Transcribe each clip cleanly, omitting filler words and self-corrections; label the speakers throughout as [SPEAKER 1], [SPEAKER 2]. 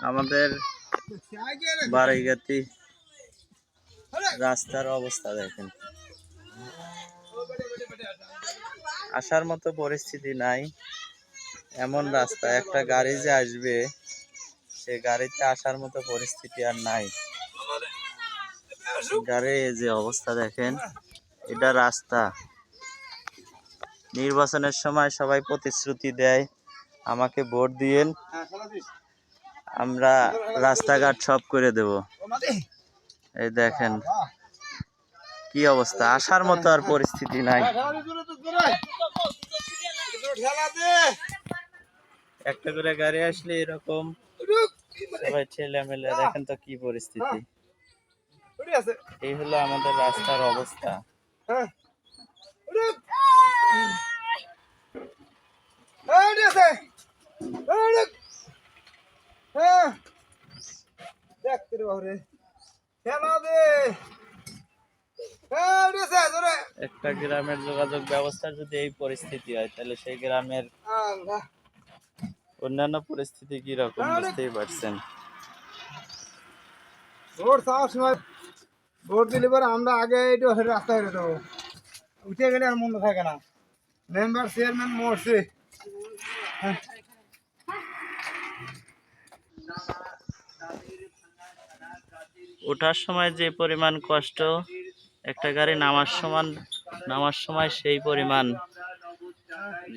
[SPEAKER 1] আমাদের বারাইগাতি রাস্তার অবস্থা দেখেন, আসার মতো পরিস্থিতি নাই। এমন রাস্তা, একটা গাড়ি যে আসবে সে গাড়িতে আসার মতো পরিস্থিতি আর নাই। গাড়ির যে অবস্থা দেখেন, এটা রাস্তা। নির্বাচনের সময় সবাই প্রতিশ্রুতি দেয়, আমাকে ভোট দিয়েন, আমরা রাস্তাঘাট সব করে দেব। এই দেখেন কি অবস্থা, আসার মতো আর পরিস্থিতি নাই। একটা করে গাড়ি আসলে এরকম সবাই ঠেলে মেলে, দেখেন তো কি পরিস্থিতি। এই হলো আমাদের রাস্তার অবস্থা। একটা গ্রামের যোগাযোগ ব্যবস্থা যদি এই পরিস্থিতি হয়, তাহলে সেই গ্রামের অন্যান্য পরিস্থিতি কি রকম বুঝতেই পারছেন।
[SPEAKER 2] ভোট দিলে পরে আমরা আগে একটু রাস্তা করে দেবো, উঠে গেলে আর মনে থাকে না। মেম্বার চেয়ারম্যান মরছে।
[SPEAKER 1] ওঠার সময় যে পরিমাণ কষ্ট, একটা গাড়ি নামার সময় সেই পরিমাণ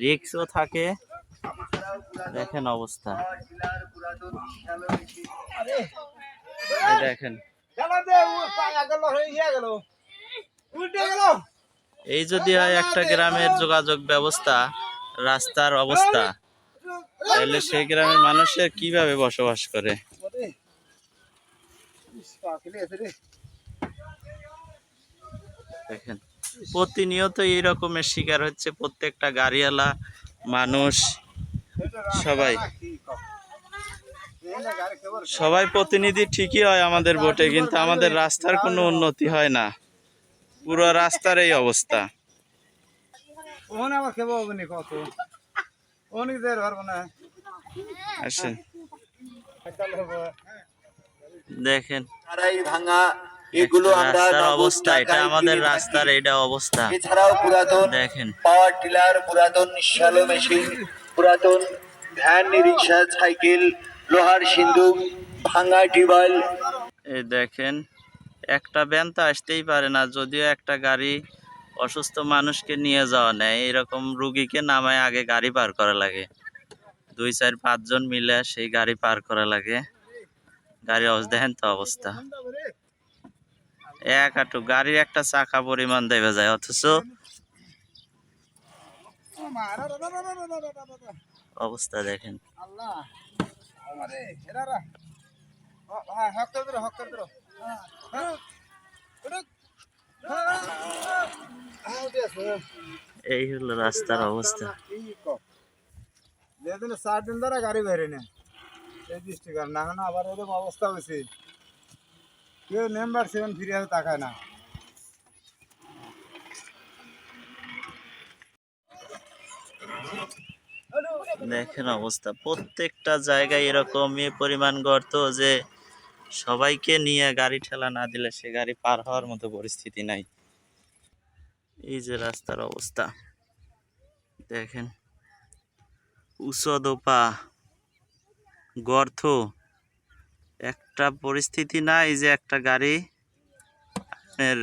[SPEAKER 1] রিস্কও থাকে। দেখেন অবস্থা, দেখেন। এই যদি হয় একটা গ্রামের যোগাযোগ ব্যবস্থা, রাস্তার অবস্থা, তাহলে সেই গ্রামের মানুষের কিভাবে বসবাস করে। দেখেন প্রতিনিয়ত এই রকমের শিকার হচ্ছে প্রত্যেকটা গাড়িওয়ালা, মানুষ, সবাই প্রতিনিধি ঠিকই হয় আমাদের ভোটে, কিন্তু আমাদের রাস্তার কোনো উন্নতি হয় না। পুরো রাস্তার এই অবস্থা। আসেন দেখেন রাস্তার অবস্থা, এটা আমাদের রাস্তার এইটা অবস্থা।
[SPEAKER 3] এছাড়াও পুরাতন
[SPEAKER 1] দেখেন
[SPEAKER 3] পাওয়ার টিলার, পুরাতন শ্যালো মেশিন, পুরাতন ভ্যান, রিক্সা, সাইকেল, লোহার সিন্ধুক, ভাঙা টিউবওয়েল।
[SPEAKER 1] এই দেখেন একটা ভ্যান তো আসতেই পারে না, যদিও একটা গাড়ি অসুস্থ মানুষকে নিয়ে যাওয়া নেয়, এরকম রুগীকে নামায় আগে গাড়ি পার করা লাগে, 2, 4, 5 জন মিলে সেই গাড়ি পার করা লাগে। গাড়ির অবস্থা দেখেন তো অবস্থা, এক হাঁটু গাড়ির একটা চাকা পরিমাণ দেবে যায়, অথচ অবস্থা দেখেন। এই হলো রাস্তার অবস্থা।
[SPEAKER 2] 4 দিন ধরে গাড়ি বেরে না এই ডিস্ট্রিক্ট, না আবার এরকম অবস্থা হয়েছে, কেউ মেম্বার 7 ফিরে তাকায় না।
[SPEAKER 1] দেখেন অবস্থা, প্রত্যেকটা জায়গায় এরকম পরিমাণ গর্ত যে সবাইকে নিয়ে গাড়ি ঠেলা না দিলে সে গাড়ি পার হওয়ার মতো পরিস্থিতি নাই। এই যে রাস্তার অবস্থা দেখেন, উঁচু দোপা, গর্ত, একটা পরিস্থিতি নাই যে একটা গাড়ি আপনার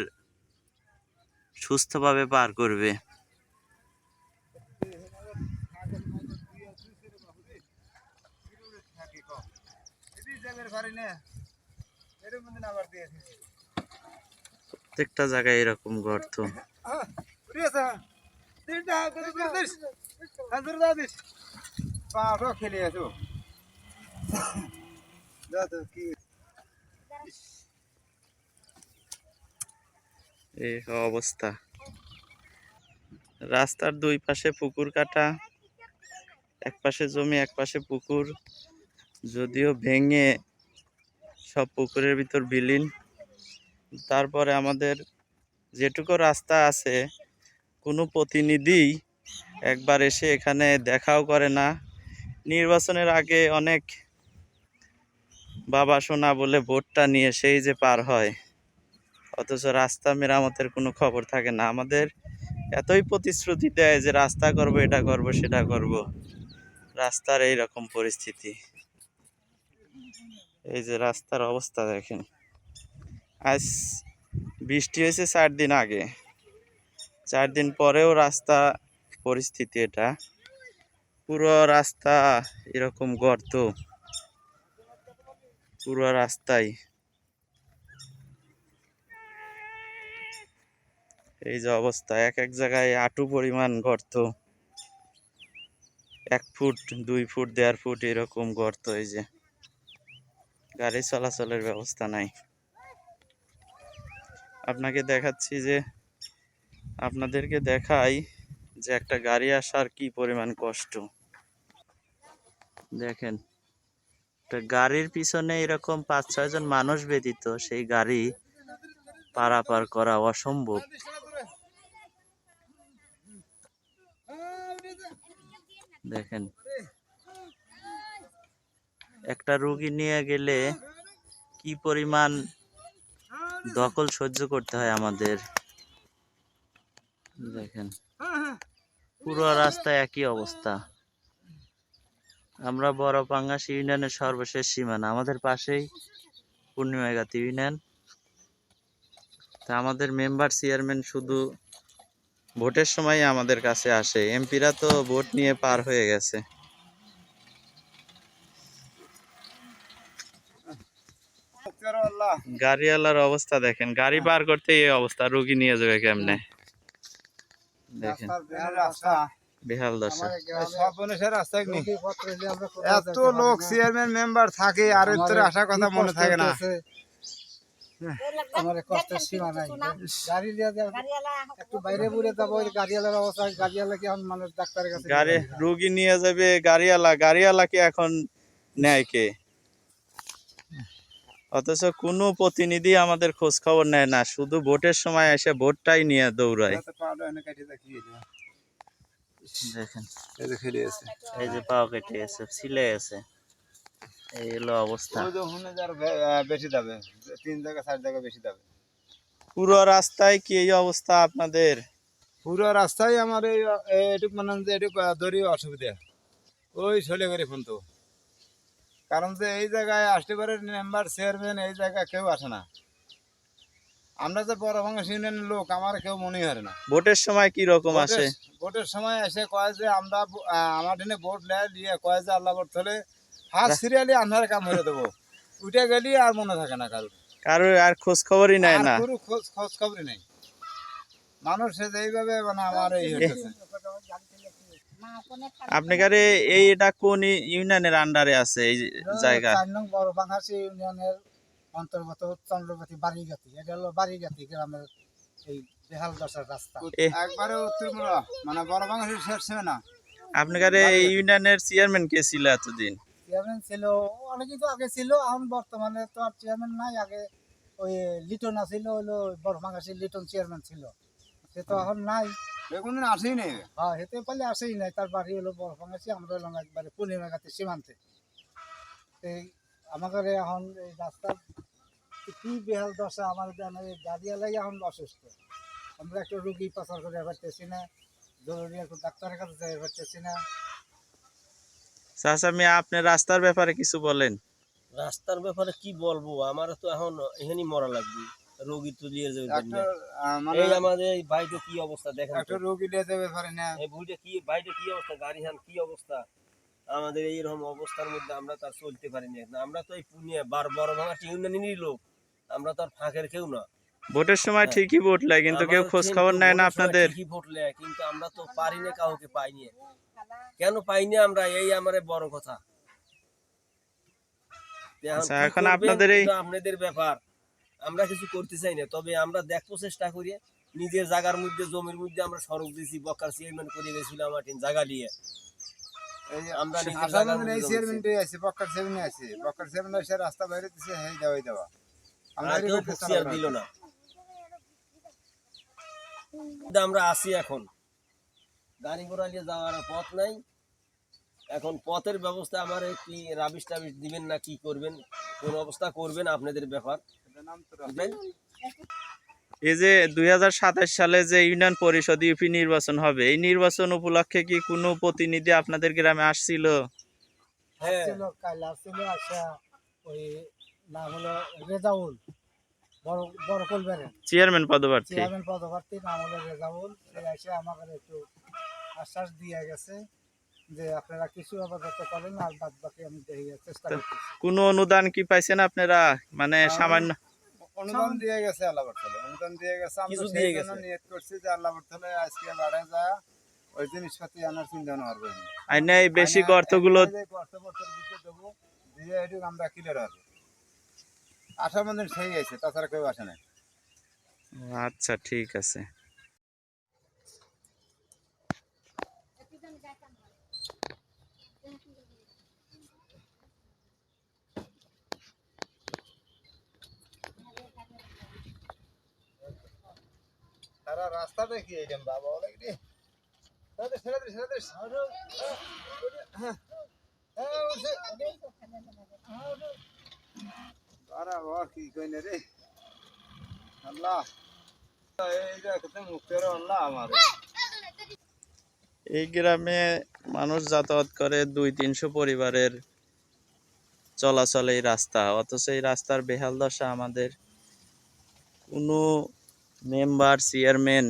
[SPEAKER 1] সুস্থভাবে পার করবে। প্রত্যেকটা জায়গায় এরকম গর্ত। এই অবস্থা, রাস্তার 2 পাশে পুকুর কাটা, এক পাশে জমি এক পাশে পুকুর, যদিও ভেঙে সব পুকুরের ভিতর বিলীন। তারপরে আমাদের যেটুকু রাস্তা আছে, কোনো প্রতিনিধি একবার এসে এখানে দেখাও করে না, নির্বাচনের আগে অনেক বাবা সোনা বলে ভোটটা নিয়ে সেই যে পার হয়, অথচ রাস্তা মেরামতের কোনো খবর থাকে না। আমাদের এতই প্রতিশ্রুতি দেয় যে রাস্তা করব, এটা করব, সেটা করব, রাস্তার এই রকম পরিস্থিতি। এই যে রাস্তার অবস্থা দেখেন, আজ বৃষ্টি হয়েছে 4 দিন আগে, 4 দিন পরেও রাস্তা পরিস্থিতি এটা। পুরো রাস্তা এরকম গর্ত, পুরো রাস্তায় এই যে অবস্থা। এক এক জায়গায় হাঁটু পরিমাণ গর্ত, 1 ফুট 2 ফুট 1.5 ফুট এরকম গর্ত। এই যে গাড়ি চলাচলের ব্যবস্থা নাই। আপনাকে দেখাচ্ছি যে, আপনাদেরকে দেখাই যে একটা গাড়ি আসার কি পরিমাণ কষ্ট। দেখেন, একটা গাড়ির পিছনে এরকম 5-6 জন মানুষ ব্যতীত সেই গাড়ি পারাপার করা অসম্ভব। দেখেন, একটা রোগী নিয়ে গেলে কি পরিমাণ দখল সহ্য করতে হয় আমাদের। দেখেন, পুরো রাস্তায় একই অবস্থা। আমরা বড়পাঙ্গাস ইউনিয়নের সর্বশেষ সীমানা, আমাদের পাশেই পূর্ণিমাগাতি ইউনিয়ন। তা আমাদের মেম্বার চেয়ারম্যান শুধু ভোটের সময় আমাদের কাছে আসে, এমপিরা তো ভোট নিয়ে পার হয়ে গেছে। গাড়িওয়ালার অবস্থা দেখেন, গাড়ি পার করতে এই অবস্থা, রোগী নিয়ে যাবে কেমনে? দেখেন, বেহাল দশা।
[SPEAKER 2] সব মানুষের রাস্তায় নেই, এত লোক চেয়ারম্যান মেম্বার থাকে আর উত্তরে আসার কথা মনে থাকে না।
[SPEAKER 4] আমার কষ্টের সীমা নাই। গাড়ি নিয়ে একটু বাইরে বুড়ে যাবো, ওই গাড়িওয়ালার অবস্থা, গাড়িওয়ালা কি এখন মানুষ ডাক্তারের কাছে
[SPEAKER 1] গাড়ি রোগী নিয়ে যাবে গাড়িওয়ালাকে এখন নেয় কে? অথচ কোনো প্রতিনিধি আমাদের খোঁজ খবর নেয় না, শুধু ভোটের সময় এসে ভোটটাই নিয়ে দৌড়ায়। দেখেন, এই যে পাও কেটে গেছে, ছিলে গেছে, এই হলো অবস্থা।
[SPEAKER 2] বেশি যাবে, 3 জায়গা 4 জায়গা বেশি যাবে।
[SPEAKER 1] পুরো রাস্তায় কি এই অবস্থা আপনাদের?
[SPEAKER 2] পুরো রাস্তায় আমার এইটুক মানে যে এটুক দড়ি অসুবিধা, ওই চলে গেলে ফোন তো। কারণ যে এই জায়গায় আসতে পারে মেম্বার চেয়ারম্যান, এই জায়গায় কেউ আসে না। আমরা যে বড়ভাঙ্গাস ইউনিয়নের লোক, আমার কেউ মনে হয় না।
[SPEAKER 1] ভোটের সময় কি রকম আসে?
[SPEAKER 2] ভোটের সময় এসে কয় যে আমরা আমার দিনে ভোট নিয়ে কয় যে আল্লাহ ভোট হলে ফার্স্ট সিরিয়ালি আন্ধারে কাম হয়ে দেবো, উঠে গেলি আর মনে থাকে না
[SPEAKER 1] কারোর আর খোঁজ খবরই নেয় না,
[SPEAKER 2] পুরো খোঁজ খবরই নেই। মানুষ এইভাবে মানে আমার এই হচ্ছে।
[SPEAKER 1] আপনার এটা কোন ইউনিয়নের আন্ডারে আছে এই জায়গা?
[SPEAKER 4] 4 নং বড়ভাঙ্গাস ইউনিয়নের অন্তর্গত চন্দ্রবতী বাড়িগাতি। এটা হলো বাড়িগাতি গ্রামের এই বেহাল দশার রাস্তা,
[SPEAKER 2] একবারে উত্তরমুড়া, মানে বড়ভাঙ্গাসের শেষ সীমানা।
[SPEAKER 1] আপনার এই ইউনিয়নের চেয়ারম্যান কে ছিল এতদিন?
[SPEAKER 4] চেয়ারম্যান ছিল অনেক কিছু আগে ছিল, এখন বর্তমানে তো আর চেয়ারম্যান নাই। আগে ওই লিটন আছিল, হলো বড়ভাঙ্গাসের লিটন চেয়ারম্যান ছিল, সে তো এখন নাই।
[SPEAKER 2] বেগুন আসেই নেই।
[SPEAKER 4] হ্যাঁ, হেতে পারলে আসেই নাই। তার বাড়ি হলো বড়ভাঙ্গাসি, আমরা হলাম একবারে পূর্ণিমাগাতি সীমান্তে। এই আমাদের এখন এই রাস্তার কি বেহাল দশা, আমার গাড়িওয়ালাই এখন অসুস্থ। আমরা একটা রুগী পাচার করে পারতেছি না, জরুরি একটু ডাক্তারের কাছে যাই পারতেছি না।
[SPEAKER 1] চাচা মিয়া, আপনি রাস্তার ব্যাপারে কিছু বলেন।
[SPEAKER 5] রাস্তার ব্যাপারে কি বলবো, আমার তো এখন এখানেই মরা লাগবে, রোগী তো নিয়ে যাবে। এই আমাদের এই ভাইটা কি অবস্থা দেখেন,
[SPEAKER 2] একটা রোগী নিয়ে যাবে পারে না।
[SPEAKER 5] এই ভাইটা কি অবস্থা, গাড়ি হান কি অবস্থা। আমাদের এইরকম অবস্থার মধ্যে আমরা তার চলতে পারি না। আমরা তো এই পুনিয়া বড়ভাঙ্গাস ইউনিয়নেরই লোক, আমরা তো আর ফাঁকের কেউ না।
[SPEAKER 1] ভোটের সময় ঠিকই ভোট লাগে, কিন্তু কেউ খোঁজ খবর নেয় না আপনাদের।
[SPEAKER 5] ঠিকই ভোট নেয়, কিন্তু আমরা তো পারি না, কাউকে পাইনি। কেন পাইনি আমরা, এই আমার বড় কথা।
[SPEAKER 1] এখন আপনাদের
[SPEAKER 5] আপনাদের ব্যাপার, আমরা কিছু করতে চাই না, তবে আমরা দেখবো চেষ্টা করি। নিজের জায়গার মধ্যে, জমির মধ্যে আমরা সড়ক দিয়েছি, বক্কার চেয়ারম্যান করে গেছিল আমার জায়গা নিয়ে। আমরা
[SPEAKER 2] এই চেয়ারম্যানটাই আছে, বক্কার চেয়ারম্যান আছে, বক্কার চেয়ারম্যান এসে রাস্তা বাইরে দিছে, এই দেওয়া
[SPEAKER 5] আমরা দিল না। আমরা আসি এখন, গাড়ি ঘোড়া নিয়ে যাওয়ার পথ নাই। এখন পথের ব্যবস্থা আমার কি রাবিশ টাবিশ দিবেন না কি করবেন, কোন অবস্থা করবেন আপনাদের ব্যাপার। বুঝলেন?
[SPEAKER 1] এই যে 2027 সালে যে ইউনিয়ন পরিষদ ইউপি নির্বাচন হবে, এই নির্বাচন উপলক্ষে কি কোনো প্রতিনিধি আপনাদের গ্রামে আসছিল?
[SPEAKER 5] হ্যাঁ
[SPEAKER 4] আসছিল, কাল আসছিল, আসা ওই নাম হলো রেজাউল, বড় বড় কলবেরের
[SPEAKER 1] চেয়ারম্যান পদপ্রার্থী।
[SPEAKER 4] চেয়ারম্যান পদপ্রার্থী, নাম হলো রেজাউল। সে এসে আমাকে একটু আশ্বাস দিয়ে গেছে যে আপনারা কিছু আপাতত করেন, আর বাদ বাকি আমি দেখি চেষ্টা
[SPEAKER 1] তো
[SPEAKER 4] করতেছি।
[SPEAKER 1] কোনো অনুদান কি পাইছেন আপনারা? মানে সামান্য
[SPEAKER 2] অনুদান দিয়ে গেছে আল্লাহ বর্তমানে, অনুদান দিয়ে গেছে। আমরা
[SPEAKER 5] কিছু
[SPEAKER 2] সেই
[SPEAKER 5] দিয়ে
[SPEAKER 2] জন্য
[SPEAKER 5] গেছে।
[SPEAKER 2] নিয়ত করছি যে আল্লাহ বর্তমানে আজকে বাড়ে যায় ওই জিনিসপাতি আনার চিন্তা ভাবনা করবো।
[SPEAKER 1] আইনে এই বেশি গর্তগুলো
[SPEAKER 2] দেবো দিয়ে এটুকু আমরা ক্লিয়ার হবে। আসার মধ্যে সেই আছে, তাছাড়া কেউ আসে না।
[SPEAKER 1] আচ্ছা ঠিক আছে।
[SPEAKER 2] সারা রাস্তা দেখি এইরকম বাবা বলে কি ছেড়ে দিস কি কই না রে আল্লাহ, এই যে মুক্তের আল্লাহ আমার।
[SPEAKER 1] এই গ্রামে মানুষ যাতায়াত করে 200-300 পরিবারের চলাচল এই রাস্তা, অথচ এই রাস্তার বেহাল দশা। আমাদের কোনো মেম্বার চেয়ারম্যান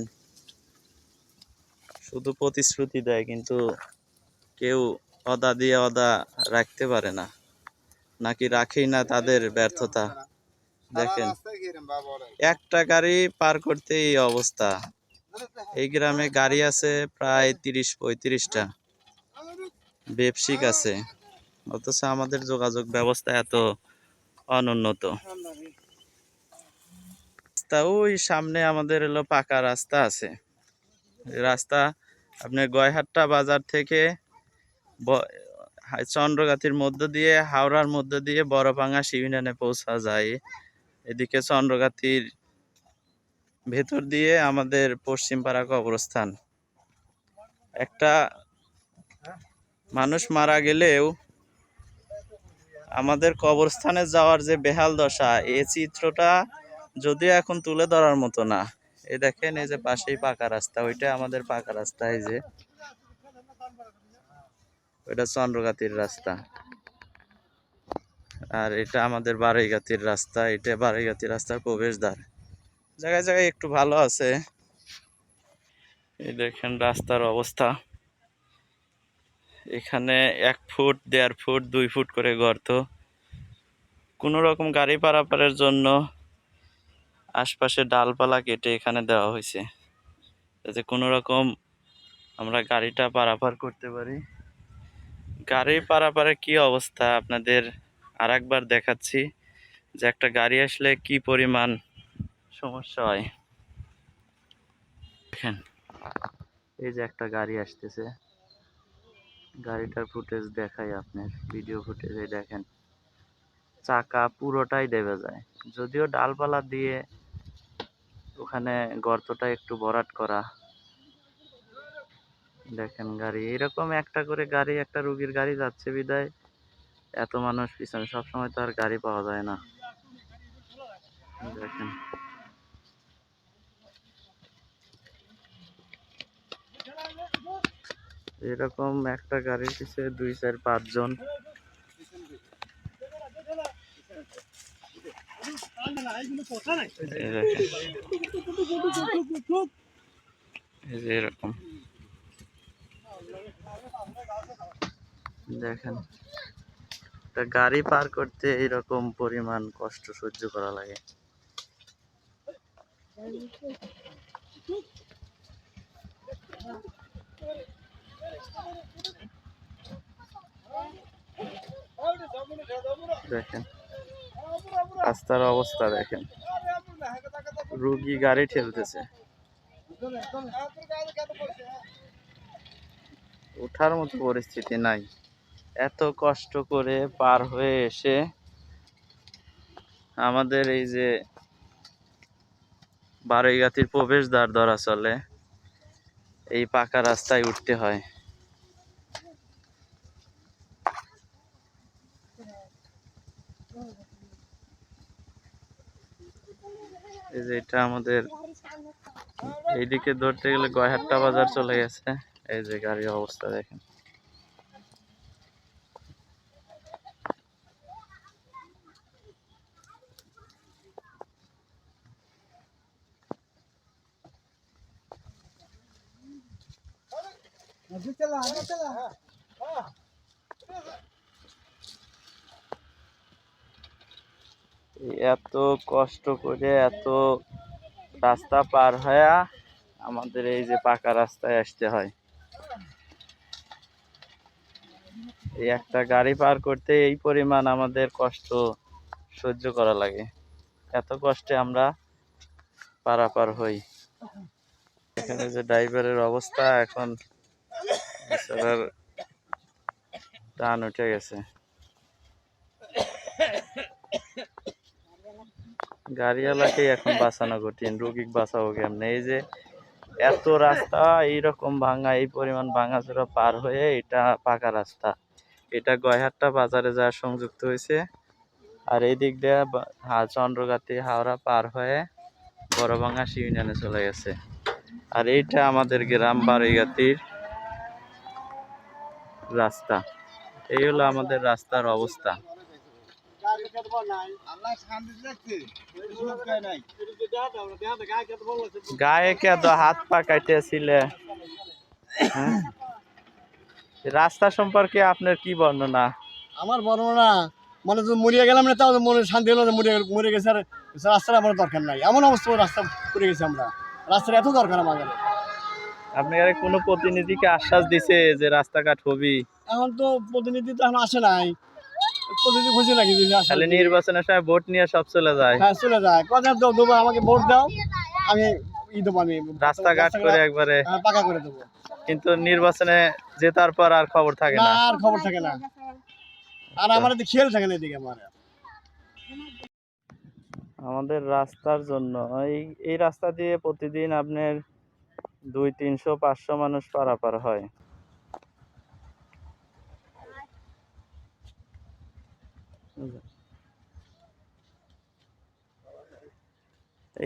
[SPEAKER 1] শুধু প্রতিশ্রুতি দেয়, কিন্তু কেউ অদা দিয়ে অদা রাখতে পারে না, নাকি রাখেই না, তাদের ব্যর্থতা। দেখেন,
[SPEAKER 2] রাস্তায় কি এরকম বাবা বলে
[SPEAKER 1] একটা গাড়ি পার করতে এই অবস্থা। এই গ্রামে গাড়ি আছে প্রায় 30-35টা, ব্যবসায়িক আছে, অথচ আমাদের যোগাযোগ ব্যবস্থা এত অনুন্নত। রাস্তা ওই সামনে আমাদের হলো পাকা রাস্তা আছে। রাস্তা আপনার গয়হাট্টা বাজার থেকে চন্দ্রগাতির মধ্য দিয়ে, হাওড়ার মধ্য দিয়ে বড়ভাঙা ইউনিয়নে পৌঁছা যায়। এদিকে চন্দ্রগাতির ভেতর দিয়ে আমাদের পশ্চিম পাড়া কবরস্থান। একটা মানুষ মারা গেলেও আমাদের কবরস্থানে যাওয়ার যে বেহাল দশা, এই চিত্রটা যদিও এখন তুলে ধরার মতো না। এই দেখেন, এই যে পাশেই পাকা রাস্তা, ওইটা আমাদের পাকা রাস্তা। এই যে ওইটা চন্দ্রগাতির রাস্তা, আর এটা আমাদের বারাইগাতির রাস্তা। এটা বারাইগাতি রাস্তার প্রবেশদ্বার। জায়গায় জায়গায় একটু ভালো আছে। এই দেখেন রাস্তার অবস্থা। এখানে 1 ফুট, 1.5 ফুট, 2 ফুট করে গর্ত। কোনো রকম গাড়ি পারাপারের জন্য আশপাশে ডালপালা কেটে এখানে দেওয়া হয়েছে, যাতে কোনো রকম আমরা গাড়িটা পারাপার করতে পারি। গাড়ি পারাপারের কি অবস্থা আপনাদের আরেকবার দেখাচ্ছি, যে একটা গাড়ি আসলে কি পরিমাণ সমস্যা হয়। দেখেন, এই যে একটা গাড়ি আসতেছে, গাড়িটার ফুটেজ দেখাই আপনার, ভিডিও ফুটেজ। এই দেখেন, চাকা পুরোটাই দেবে যায়, যদিও ডালপালা দিয়ে ওখানে গর্তটা একটু ভরাট করা। দেখেন গাড়ি, এরকম একটা করে গাড়ি, একটা রুগীর গাড়ি যাচ্ছে বিদায় এত মানুষ পিছনে। সবসময় তো আর গাড়ি পাওয়া যায় না। দেখেন, এরকম একটা গাড়ির পিছনে 2-4-5 জন। এই দেখেন, এই যে এরকম দেখেন, একটা গাড়ি পার করতে এইরকম পরিমাণ কষ্ট সহ্য করা লাগে। দেখেন রাস্তার অবস্থা, দেখেন রুগী গাড়ি ঠেলতেছে, ওঠার মতো পরিস্থিতি নাই। এত কষ্ট করে পার হয়ে এসে আমাদের এই যে বারৈগাতির প্রবেশদ্বার ধরা চলে, এই পাকা রাস্তায় উঠতে হয়। এই যে এটা আমাদের এইদিকে ধরতে গেলে গয়হাট্টা বাজার চলে গেছে। এই যে গাড়ির অবস্থা দেখেন। এত কষ্ট করে এত রাস্তা পার হয়ে আমাদের এই যে পাকা রাস্তায় আসতে হয়। এই একটা গাড়ি পার করতে এই পরিমাণ আমাদের কষ্ট সহ্য করা লাগে। এত কষ্টে আমরা পারাপার হই। এখানে যে ড্রাইভারের অবস্থা, এখন বেচারার টান উঠে গেছে। গাড়িওয়ালাকে এখন বাঁচানো কঠিন, রুগী বাঁচাবো কেমনে? এই যে এত রাস্তা এইরকম ভাঙা, এই পরিমাণ ভাঙাচোরা পার হয়ে এটা পাকা রাস্তা। এটা গয়হাট্টা বাজারে যা সংযুক্ত হয়েছে, আর এই দিক দিয়ে চন্দ্রগাতি হাওড়া পার হয়ে বড়ভাঙ্গা ইউনিয়নে চলে গেছে। আর এইটা আমাদের গ্রাম বারৈগাতির রাস্তা। এই হলো আমাদের রাস্তার অবস্থা। গায়ে কে তো হাত পা কাটিয়েছিলে? হ্যাঁ? রাস্তা সম্পর্কে আপনার কি বর্ণনা?
[SPEAKER 6] আমার বর্ণনা মানে তো মরিয়া গেলাম না, তাও মনে শান্তি হলো যে মরে গেছে। আর রাস্তার আমার দরকার নাই, এমন অবস্থা রাস্তা করে গেছি আমরা। রাস্তার এত দরকার আমাদের।
[SPEAKER 1] আপনি আর কোনো প্রতিনিধিকে আশ্বাস দিছে যে রাস্তাঘাট হবি?
[SPEAKER 6] এখন তো প্রতিনিধি তো এখন আসে নাই, প্রতিনিধি খুঁজে নাকি
[SPEAKER 1] তাহলে নির্বাচনের সময় ভোট নিয়ে সব চলে যায়।
[SPEAKER 6] হ্যাঁ চলে যায়, কথা দেবো আমাকে ভোট দাও, আমি দেবো, আমি
[SPEAKER 1] রাস্তাঘাট করে একবারে
[SPEAKER 6] পাকা করে দেবো।
[SPEAKER 1] কিন্তু নির্বাচনে জেতার পর আর খবর থাকে
[SPEAKER 6] না,
[SPEAKER 1] না,
[SPEAKER 6] আর খবর থাকে না, আর আমার খেয়াল থাকে না এদিকে।
[SPEAKER 1] আমাদের রাস্তার জন্য এই রাস্তা দিয়ে প্রতিদিন আপনার 200-300-500 মানুষ পারাপার হয়।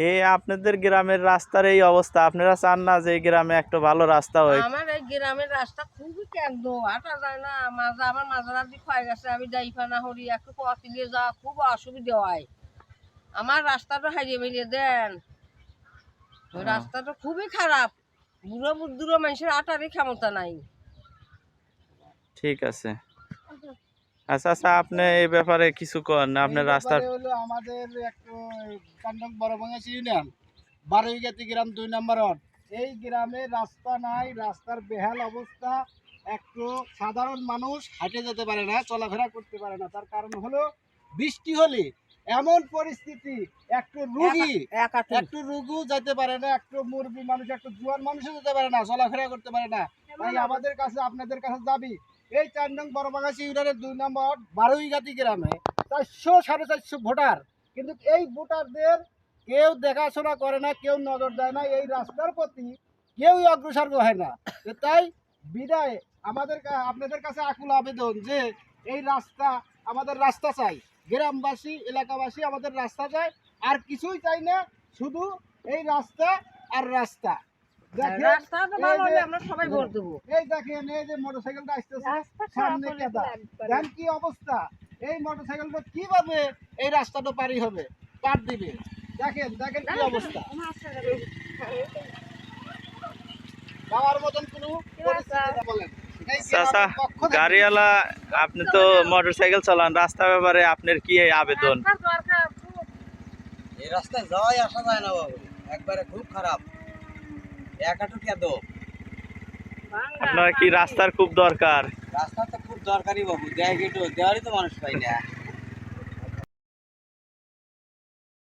[SPEAKER 1] এই আপনাদের গ্রামের রাস্তার এই অবস্থা, আপনারা চান না যে এই গ্রামে একটা ভালো রাস্তা হয়?
[SPEAKER 7] আমার এই গ্রামের রাস্তা খুবই কেন্দ্র, হাঁটা যায় না। আমার মাঝার দিক হয়ে গেছে, আমি যাইফানা হরি একটু পথিলে যাওয়া খুব অসুবিধা হয়। আমার রাস্তাটা হারিয়ে মিলিয়ে দেন, ওই রাস্তাটা খুবই খারাপ। বুড়ো বুদ্ধুরো মানুষের আটারই ক্ষমতা নাই।
[SPEAKER 1] ঠিক আছে, আচ্ছা আচ্ছা, আপনি এই ব্যাপারে কিছু করেন না? আপনার রাস্তার
[SPEAKER 4] হলো আমাদের একটু কান্ডক বড়ভাঙ্গা ইউনিয়ন বারৈগাতি গ্রাম 2 নম্বর ওয়ার্ড। এই গ্রামে রাস্তা নাই, রাস্তার বেহাল অবস্থা। একটু সাধারণ মানুষ হাঁটে যেতে পারে না, চলাফেরা করতে পারে না। তার কারণ হলো বৃষ্টি হলে এমন পরিস্থিতি, একটু রুগী যেতে পারে না, একটু মুরব্বী মানুষ, একটু জোয়ান মানুষও যেতে পারে না, চলাফেরা করতে পারে না। তাই আমাদের কাছে, আপনাদের কাছে দাবি, এই 4 নং বড়ভাঙ্গা ইউনিয়নের 2 নম্বর ওয়ার্ড বারৈগাতি গ্রামে 400-450 ভোটার, কিন্তু এই ভোটারদের কেউ দেখাশোনা করে না, কেউ নজর দেয় না, এই রাস্তার প্রতি কেউই অগ্রসর হয় না। তাই বিদায় আপনাদের কাছে আকুল আবেদন যে এই রাস্তা, আমাদের রাস্তা চাই, গ্রামবাসী এলাকাবাসী আমাদের রাস্তা চাই, আর কিছুই চাই না, শুধু এই রাস্তা আর রাস্তা। এই দেখেন, এই যে মোটরসাইকেলটা আসতেছে সামনে, দেখেন কি অবস্থা। এই মোটরসাইকেলটা কিভাবে এই রাস্তাটা পারি হবে, পার দিবে? দেখেন দেখেন কি অবস্থা। যাওয়ার মতন কোনো পরিস্থিতি বলেন।
[SPEAKER 1] চাচা, গাড়িওয়ালা আপনি তো মোটরসাইকেল চালান, রাস্তা ব্যাপারে আপনার কি আবেদন?
[SPEAKER 5] এই রাস্তায় যাওয়াই আসা যায় না বাবু, একবারে খুব খারাপ, একাটু কেদ।
[SPEAKER 1] আপনার কি রাস্তার খুব দরকার?
[SPEAKER 5] রাস্তা তো খুব দরকারি বাবু, দেওয়ারই তো মানুষ পাই না।